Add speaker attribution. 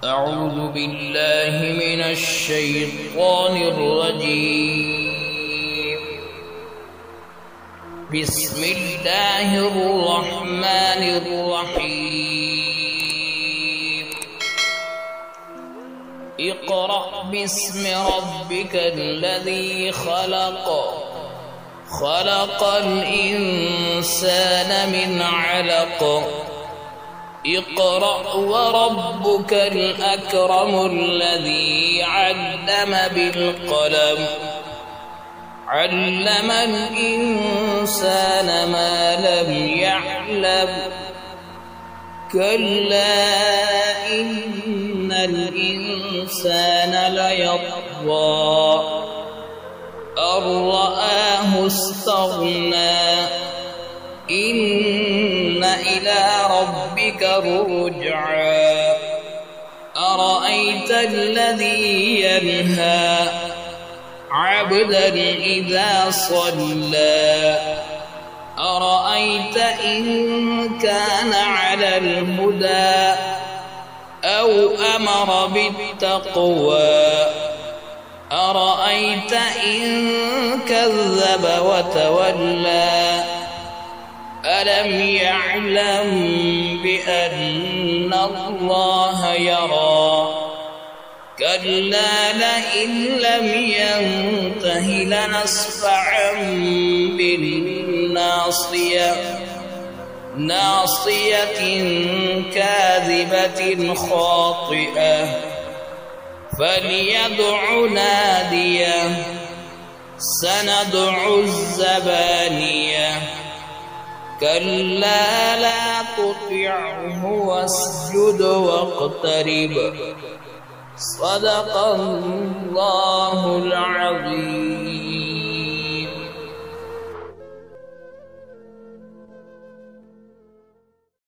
Speaker 1: أعوذ بالله من الشيطان الرجيم. بسم الله الرحمن الرحيم. اقرأ باسم ربك الذي خلق، خلق الإنسان من علق. اقرأ وربك الأكرم الذي علم بالقلم، علم الإنسان ما لم يعلم. كلا إن الإنسان ليطغى أن رآه استغنى. إن إلى ربك الرجعى. أرأيت الذي ينهى عبدا إذا صلى. أرأيت إن كان على الهدى أو أمر بالتقوى. أرأيت إن كذب وتولى. ألم يعلم بأن الله يرى. كلا لئن لم ينته لنصفعا بالناصية، ناصية كاذبة خاطئة. فليدع ناديه. سندع الزبانية. كلا لا تطعه واسجد واقترب. صدق الله العظيم.